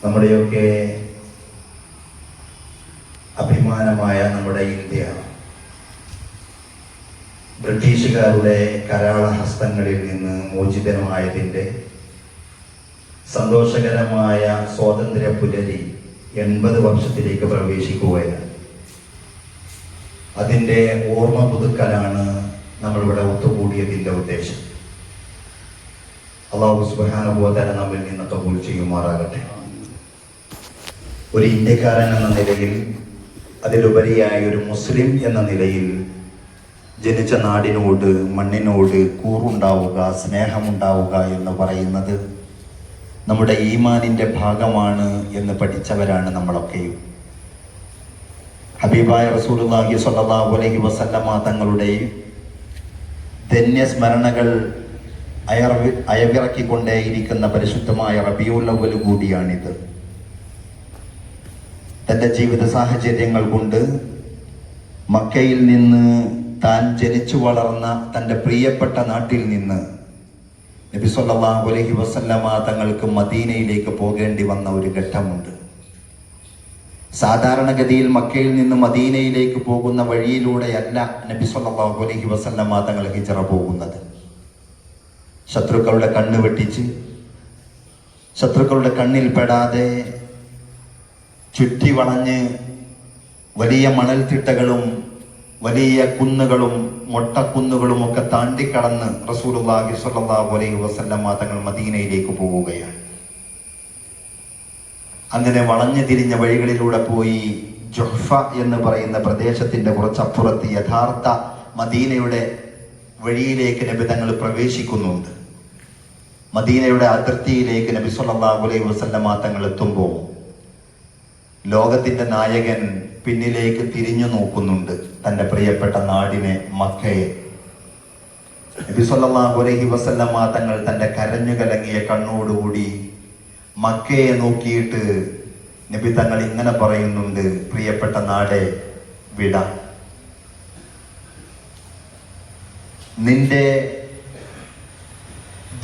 നമ്മുടെയൊക്കെ അഭിമാനമായ നമ്മുടെ ഇന്ത്യ ബ്രിട്ടീഷുകാരുടെ കരാളഹസ്തങ്ങളിൽ നിന്ന് മോചിതമായതിൻ്റെ സന്തോഷകരമായ സ്വാതന്ത്ര്യ പുലരി 80 വർഷത്തിലേക്ക് പ്രവേശിക്കുകയാണ്. അതിൻ്റെ ഓർമ്മ പുതുക്കലാണ് നമ്മളിവിടെ ഒത്തുകൂടിയതിൻ്റെ ഉദ്ദേശം. അല്ലാഹു സുബ്ഹാനഹു വ തആല നമ്മിൽ നിന്ന് ഖബൂൽ ചെയ്യുമാറാകട്ടെ. ഒരു ഇന്ത്യക്കാരൻ എന്ന നിലയിൽ, അതിലുപരിയായ ഒരു മുസ്ലിം എന്ന നിലയിൽ ജനിച്ച നാടിനോട്, മണ്ണിനോട് കൂറുണ്ടാവുക, സ്നേഹമുണ്ടാവുക എന്ന് പറയുന്നത് നമ്മുടെ ഈമാനിൻ്റെ ഭാഗമാണ് എന്ന് പഠിച്ചവരാണ് നമ്മളൊക്കെയും. ഹബീബായ റസൂലുള്ളാഹി സ്വല്ലല്ലാഹു അലൈഹി വസല്ലമ തങ്ങളുടെ ധന്യസ്മരണകൾ അയവിറക്കിക്കൊണ്ടേയിരിക്കുന്ന പരിശുദ്ധമായ റബീഉൽ അവ്വൽ കൂടിയാണിത്. തൻ്റെ ജീവിത സാഹചര്യങ്ങൾ കൊണ്ട് മക്കയിൽ നിന്ന് താൻ ജനിച്ചു വളർന്ന തൻ്റെ പ്രിയപ്പെട്ട നാട്ടിൽ നിന്ന് നബി സല്ലല്ലാഹു അലൈഹി വസല്ലമ തങ്ങൾക്ക് മദീനയിലേക്ക് പോകേണ്ടി വന്ന ഒരു ഘട്ടമുണ്ട്. സാധാരണഗതിയിൽ മക്കയിൽ നിന്ന് മദീനയിലേക്ക് പോകുന്ന വഴിയിലൂടെയല്ല നബി സല്ലല്ലാഹു അലൈഹി വസല്ലമ തങ്ങൾ ഹിജ്റ പോകുന്നത്. ശത്രുക്കളുടെ കണ്ണ് വെട്ടിച്ച്, ശത്രുക്കളുടെ കണ്ണിൽ പെടാതെ ചുറ്റി വളഞ്ഞ് വലിയ മണൽത്തിട്ടകളും വലിയ കുന്നുകളും മൊട്ടക്കുന്നുകളും ഒക്കെ താണ്ടിക്കടന്ന് റസൂലുള്ളാഹി സ്വല്ലല്ലാഹു അലൈഹി വസല്ലമ തങ്ങൾ മദീനയിലേക്ക് പോവുകയാണ്. അങ്ങനെ വളഞ്ഞു തിരിഞ്ഞ വഴികളിലൂടെ പോയി ജുഹ്ഫ എന്ന് പറയുന്ന പ്രദേശത്തിന്റെ കുറച്ചപ്പുറത്ത് യഥാർത്ഥ മദീനയുടെ വഴിയിലേക്ക് നബി തങ്ങൾ പ്രവേശിക്കുന്നുണ്ട്. മദീനയുടെ അതിർത്തിയിലേക്ക് നബി സല്ലല്ലാഹു അലൈഹി വസല്ലമ തങ്ങൾ എത്തുമ്പോൾ ലോകത്തിന്റെ നായകൻ പിന്നിലേക്ക് തിരിഞ്ഞു നോക്കുന്നുണ്ട് തൻ്റെ പ്രിയപ്പെട്ട നാടിനെ, മക്കയെ. നബി സല്ലല്ലാഹു അലൈഹി വസല്ലമ തങ്ങൾ തൻ്റെ കരഞ്ഞു കലങ്ങിയ കണ്ണോടുകൂടി മക്കയെ നോക്കിയിട്ട് നബി തങ്ങൾ ഇങ്ങനെ പറയുന്നുണ്ട്: പ്രിയപ്പെട്ട നാടേ, വിട. നിന്റെ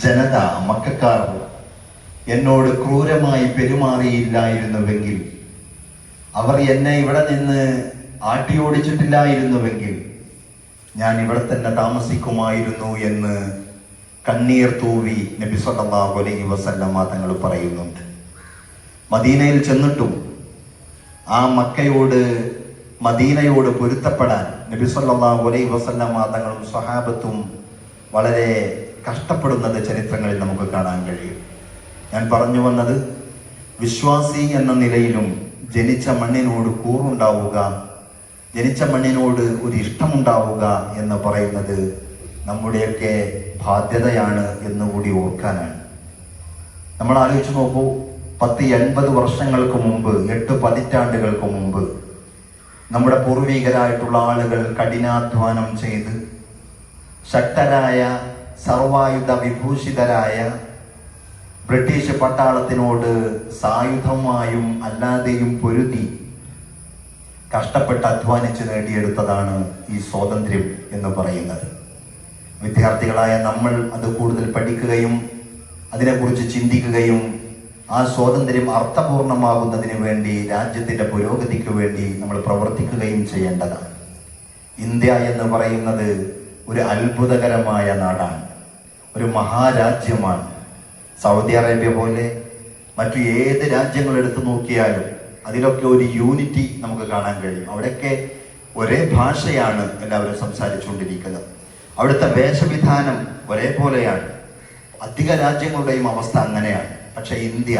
ജനത, മക്കക്കാർ എന്നോട് ക്രൂരമായി പെരുമാറിയില്ലായിരുന്നുവെങ്കിൽ, അവർ എന്നെ ഇവിടെ നിന്ന് ആട്ടിയോടിച്ചിട്ടില്ലായിരുന്നുവെങ്കിൽ ഞാൻ ഇവിടെ തന്നെ താമസിക്കുമായിരുന്നു എന്ന് കണ്ണീർ തൂവി നബി സല്ലല്ലാഹു അലൈഹി വസല്ലമ തങ്ങൾ പറയുന്നുണ്ട്. മദീനയിൽ ചെന്നിട്ടും ആ മക്കയോട്, മദീനയോട് പൊരുത്തപ്പെടാൻ നബി സല്ലല്ലാഹു അലൈഹി വസല്ലമ തങ്ങളും സ്വഹാബത്തും വളരെ കഷ്ടപ്പെടുന്നത് ചരിത്രങ്ങളിൽ നമുക്ക് കാണാൻ കഴിയും. ഞാൻ പറഞ്ഞു വന്നത്, വിശ്വാസി എന്ന നിലയിലും ജനിച്ച മണ്ണിനോട് കൂറുണ്ടാവുക, ജനിച്ച മണ്ണിനോട് ഒരു ഇഷ്ടമുണ്ടാവുക എന്ന് പറയുന്നത് നമ്മുടെയൊക്കെ ബാധ്യതയാണ് എന്നുകൂടി ഓർക്കാനാണ്. നമ്മൾ ആലോചിച്ച് നോക്കൂ, 10-80 വർഷങ്ങൾക്ക് മുമ്പ്, 8 പതിറ്റാണ്ടുകൾക്ക് മുമ്പ് നമ്മുടെ പൂർവികരായിട്ടുള്ള ആളുകൾ കഠിനാധ്വാനം ചെയ്ത് ശക്തരായ, സർവായുധ വിഭൂഷിതരായ ബ്രിട്ടീഷ് പട്ടാളത്തിനോട് സായുധമായും അല്ലാതെയും പൊരുതി കഷ്ടപ്പെട്ട് അധ്വാനിച്ച് നേടിയെടുത്തതാണ് ഈ സ്വാതന്ത്ര്യം എന്ന് പറയുന്നത്. വിദ്യാർത്ഥികളായ നമ്മൾ അത് കൂടുതൽ പഠിക്കുകയും അതിനെക്കുറിച്ച് ചിന്തിക്കുകയും ആ സ്വാതന്ത്ര്യം അർത്ഥപൂർണമാകുന്നതിന് വേണ്ടി, രാജ്യത്തിൻ്റെ പുരോഗതിക്ക് വേണ്ടി നമ്മൾ പ്രവർത്തിക്കുകയും ചെയ്യേണ്ടതാണ്. ഇന്ത്യ എന്ന് പറയുന്നത് ഒരു അത്ഭുതകരമായ നാടാണ്, ഒരു മഹാരാജ്യമാണ്. സൗദി അറേബ്യ പോലെ മറ്റു ഏത് രാജ്യങ്ങൾ എടുത്തു നോക്കിയാലും അതിലൊക്കെ ഒരു യൂണിറ്റി നമുക്ക് കാണാൻ കഴിയും. അവിടെയൊക്കെ ഒരേ ഭാഷയാണ് എല്ലാവരും സംസാരിച്ചുകൊണ്ടിരിക്കുന്നത്. അവിടുത്തെ വേഷവിധാനം ഒരേപോലെയാണ്. അധിക രാജ്യങ്ങളുടെയും അവസ്ഥ അങ്ങനെയാണ്. പക്ഷേ ഇന്ത്യ